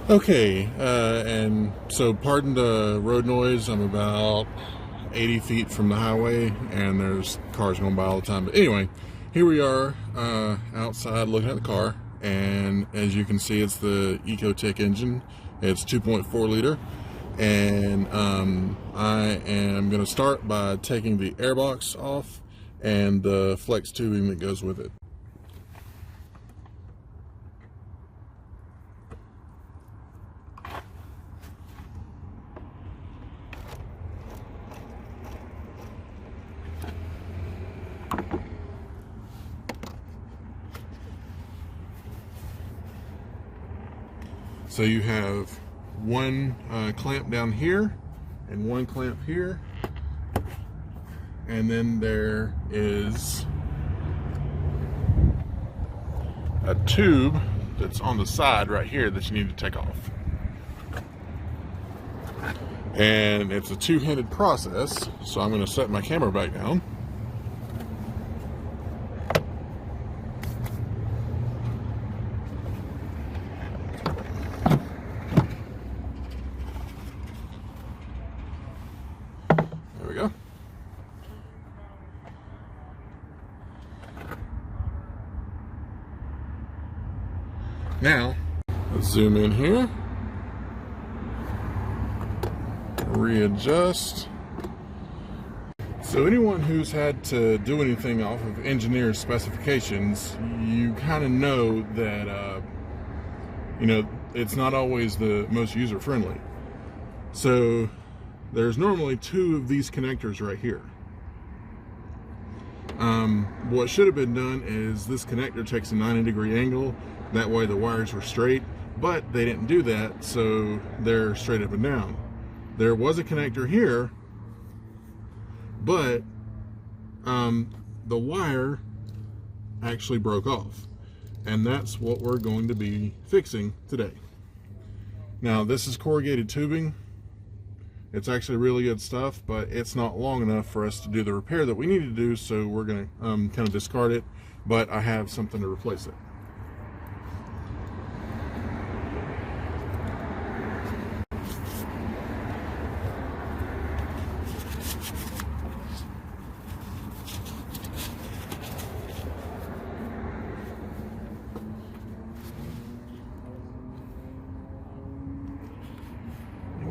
Okay, and so pardon the road noise. I'm about 80 feet from the highway and there's cars going by all the time. But anyway, here we are outside looking at the car, and as you can see, it's the ECOtec engine. It's 2.4 liter, and I am going to start by taking the airbox off and the flex tubing that goes with it. So you have one clamp down here and one clamp here, and then there is a tube that's on the side right here that you need to take off. And it's a two-handed process, so I'm going to set my camera back down. There we go. Now, let's zoom in here. Readjust. So anyone who's had to do anything off of engineer's specifications, you kind of know that, it's not always the most user-friendly. So there's normally two of these connectors right here. What should have been done is this connector takes a 90-degree angle. That way the wires were straight, but they didn't do that, so they're straight up and down. There was a connector here, but the wire actually broke off, and that's what we're going to be fixing today. Now, this is corrugated tubing. It's actually really good stuff, but it's not long enough for us to do the repair that we need to do, so we're going to kind of discard it, but I have something to replace it.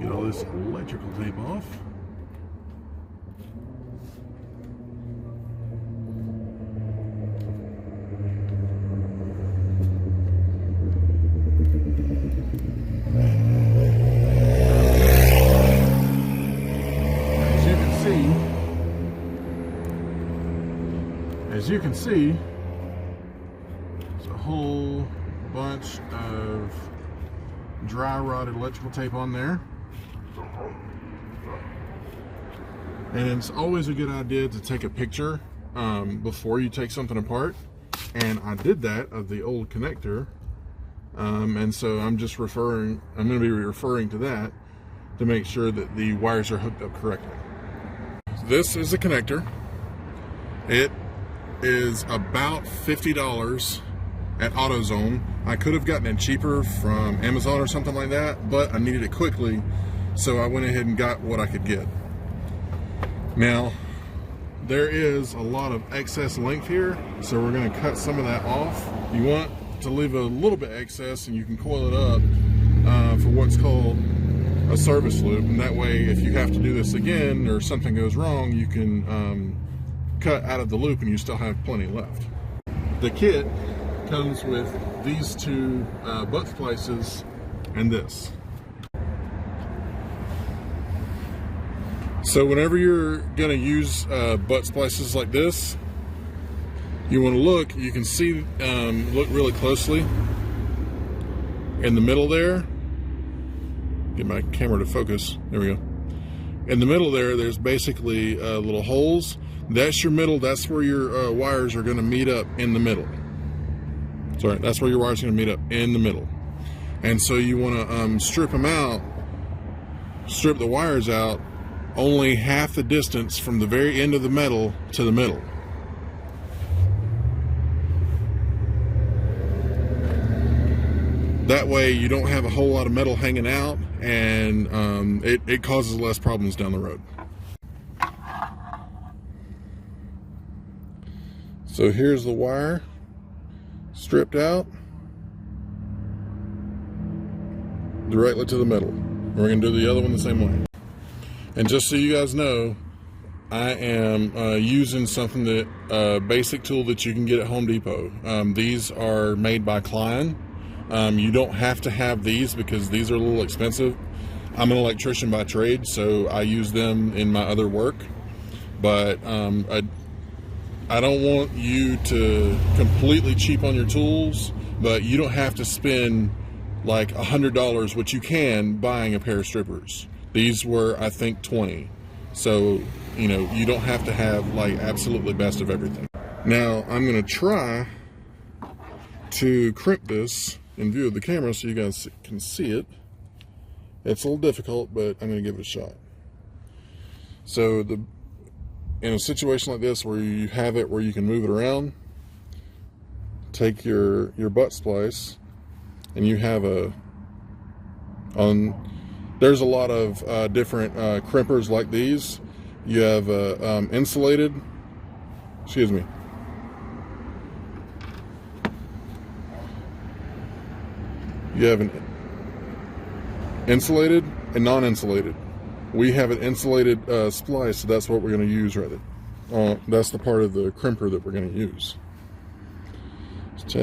Get all this electrical tape off. As you can see, there's a whole bunch of dry rotted electrical tape on there. And it's always a good idea to take a picture before you take something apart. And I did that of the old connector. And so I'm going to be referring to that to make sure that the wires are hooked up correctly. This is a connector. It is about $50 at AutoZone. I could have gotten it cheaper from Amazon or something like that, but I needed it quickly, so I went ahead and got what I could get. Now, there is a lot of excess length here, so we're going to cut some of that off. You want to leave a little bit excess, and you can coil it up for what's called a service loop, and that way if you have to do this again or something goes wrong, you can cut out of the loop and you still have plenty left. The kit comes with these two butt splices and this. So whenever you're going to use butt splices like this, you want to look, you can see, look really closely in the middle there. Get my camera to focus. There we go. In the middle there, there's basically little holes. That's your middle. That's where your wires are going to meet up in the middle. Sorry, that's where your wires are going to meet up in the middle. And so you want to strip them out, strip the wires out only half the distance from the very end of the metal to the middle. That way you don't have a whole lot of metal hanging out, and it causes less problems down the road. So here's the wire stripped out directly to the metal. We're going to do the other one the same way. And just so you guys know, I am using something that basic tool that you can get at Home Depot. These are made by Klein. You don't have to have these because these are a little expensive. I'm an electrician by trade, so I use them in my other work. But I don't want you to completely cheap on your tools, but you don't have to spend like $100, which you can buying a pair of strippers. These were, I think, $20. So, you know, you don't have to have like absolutely best of everything. Now, I'm going to try to crimp this in view of the camera so you guys can see it. It's a little difficult, but I'm going to give it a shot. So, in a situation like this where you have it where you can move it around, take your butt splice, and you have there's a lot of different crimpers like these. You have insulated, excuse me. You have an insulated and non-insulated. We have an insulated splice, so that's what we're going to use right there. That's the part of the crimper that we're going to use. Let's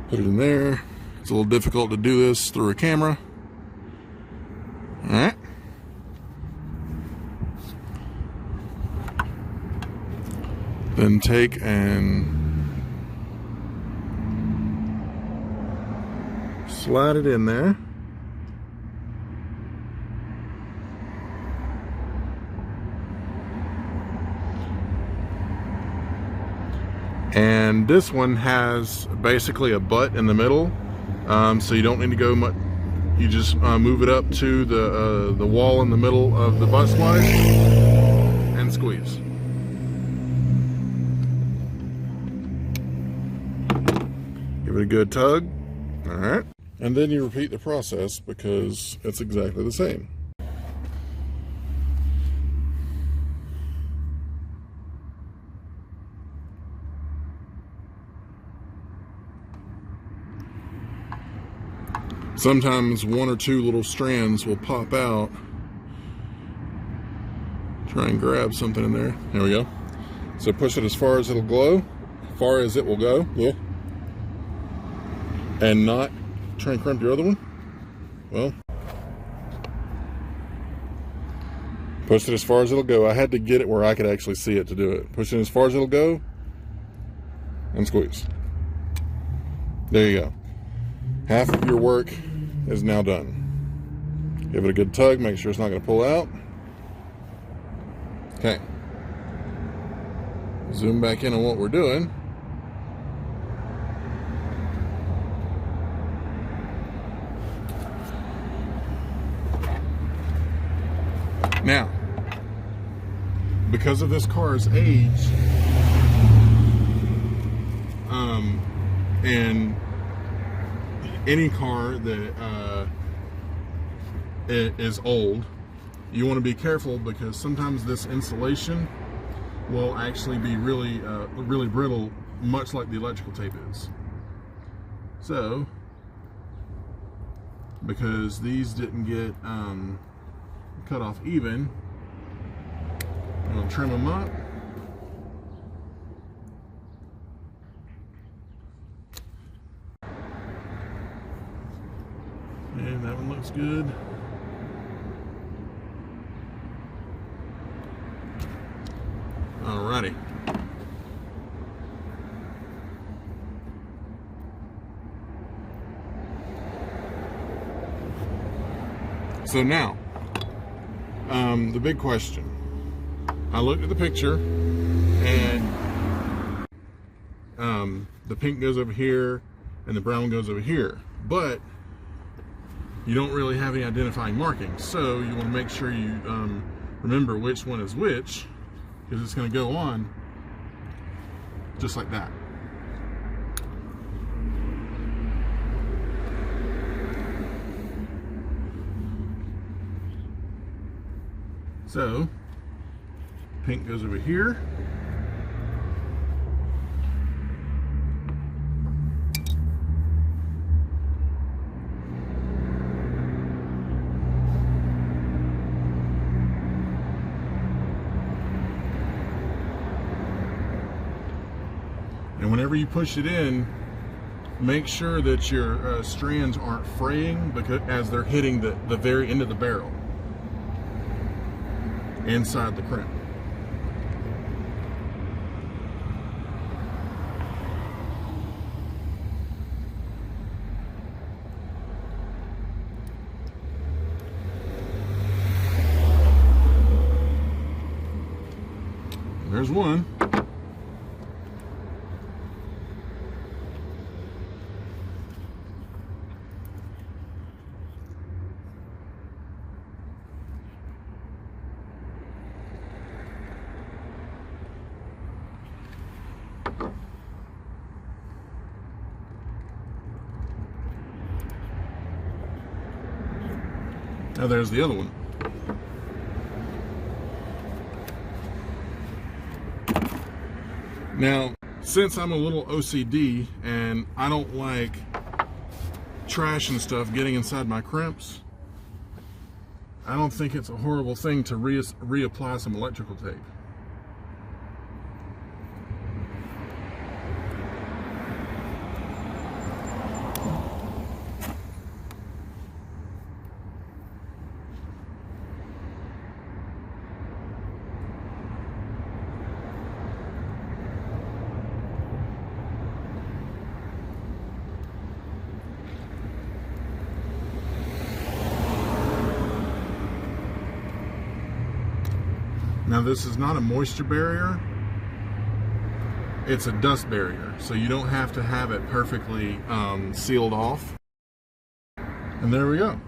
put it in there. It's a little difficult to do this through a camera. All right. Then take and slide it in there. And this one has basically a butt in the middle, so you don't need to go much. You just move it up to the wall in the middle of the butt splice and squeeze. Give it a good tug. All right. And then you repeat the process because it's exactly the same. Sometimes one or two little strands will pop out. Try and grab something in there. There we go. So push it as far as it'll go, far as it will go. Yeah. And not try and crimp your other one. Well, push it as far as it'll go. I had to get it where I could actually see it to do it. Push it as far as it'll go and squeeze. There you go. Half of your work is now done. Give it a good tug, make sure it's not going to pull out. Okay. Zoom back in on what we're doing. Now, because of this car's age, and any car that is old, you want to be careful because sometimes this insulation will actually be really brittle, much like the electrical tape is. So, because these didn't get cut off even, I'm going to trim them up. And that one looks good. Alrighty. So now, the big question. I looked at the picture, and the pink goes over here, and the brown goes over here, but you don't really have any identifying markings. So you want to make sure you remember which one is which, because it's going to go on just like that. So, pink goes over here. And whenever you push it in, make sure that your strands aren't fraying because as they're hitting the very end of the barrel inside the crimp. There's one. Now there's the other one. Now, since I'm a little OCD and I don't like trash and stuff getting inside my crimps, I don't think it's a horrible thing to reapply some electrical tape. Now this is not a moisture barrier, it's a dust barrier, so you don't have to have it perfectly sealed off. And there we go.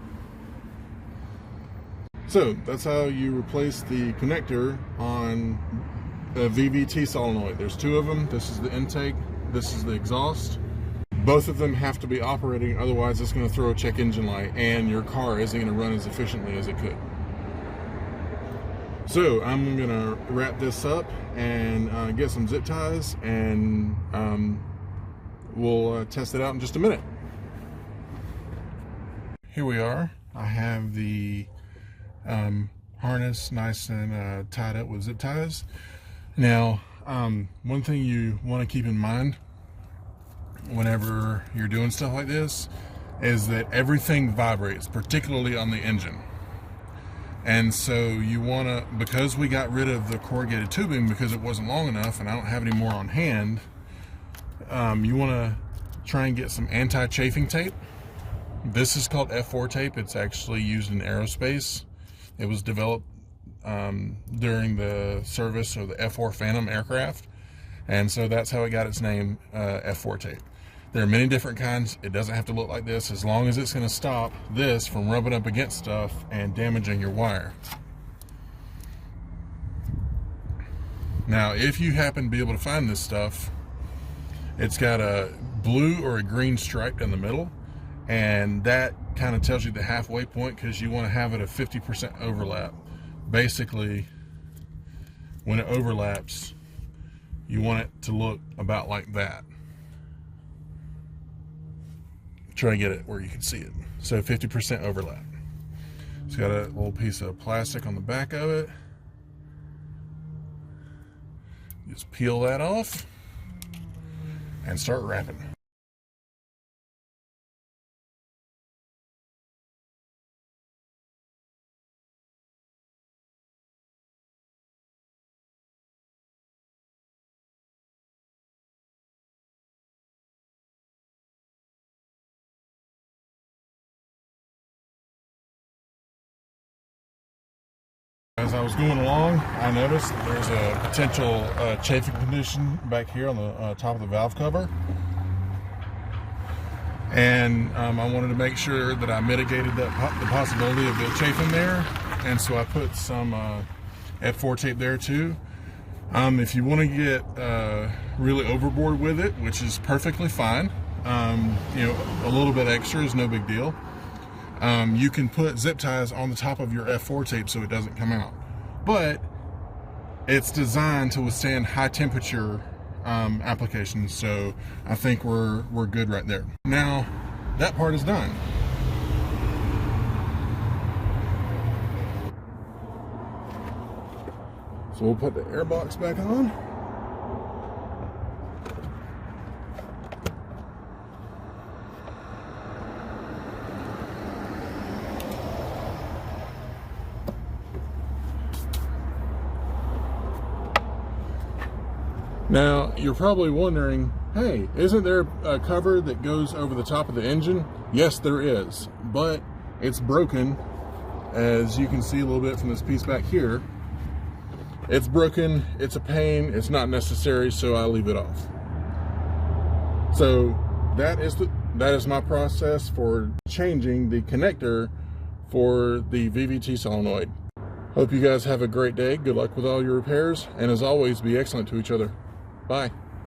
So that's how you replace the connector on a VVT solenoid. There's two of them. This is the intake, this is the exhaust. Both of them have to be operating, otherwise it's going to throw a check engine light and your car isn't going to run as efficiently as it could. So I'm gonna wrap this up and get some zip ties, and we'll test it out in just a minute. Here we are. I have the harness nice and tied up with zip ties. Now, one thing you want to keep in mind whenever you're doing stuff like this is that everything vibrates, particularly on the engine. And so you want to, because we got rid of the corrugated tubing because it wasn't long enough and I don't have any more on hand, you want to try and get some anti-chafing tape. This is called F4 tape. It's actually used in aerospace. It was developed during the service of the F4 Phantom aircraft, and so that's how it got its name, F4 tape. There are many different kinds. It doesn't have to look like this, as long as it's going to stop this from rubbing up against stuff and damaging your wire. Now, if you happen to be able to find this stuff, it's got a blue or a green stripe in the middle, and that kind of tells you the halfway point, because you want to have it a 50% overlap. Basically, when it overlaps, you want it to look about like that. Try to get it where you can see it. So 50% overlap. It's got a little piece of plastic on the back of it. Just peel that off and start wrapping. As I was going along, I noticed that there's a potential chafing condition back here on the top of the valve cover. And I wanted to make sure that I mitigated the possibility of it chafing there. And so I put some F4 tape there too. If you want to get really overboard with it, which is perfectly fine, you know, a little bit extra is no big deal. You can put zip ties on the top of your F4 tape so it doesn't come out. but it's designed to withstand high temperature applications. So I think we're good right there. Now that part is done. So we'll put the air box back on. Now, you're probably wondering, hey, isn't there a cover that goes over the top of the engine? Yes, there is, but it's broken, as you can see a little bit from this piece back here. It's broken, it's a pain, it's not necessary, so I leave it off. So that is my process for changing the connector for the VVT solenoid. Hope you guys have a great day. Good luck with all your repairs, and as always, be excellent to each other. Bye.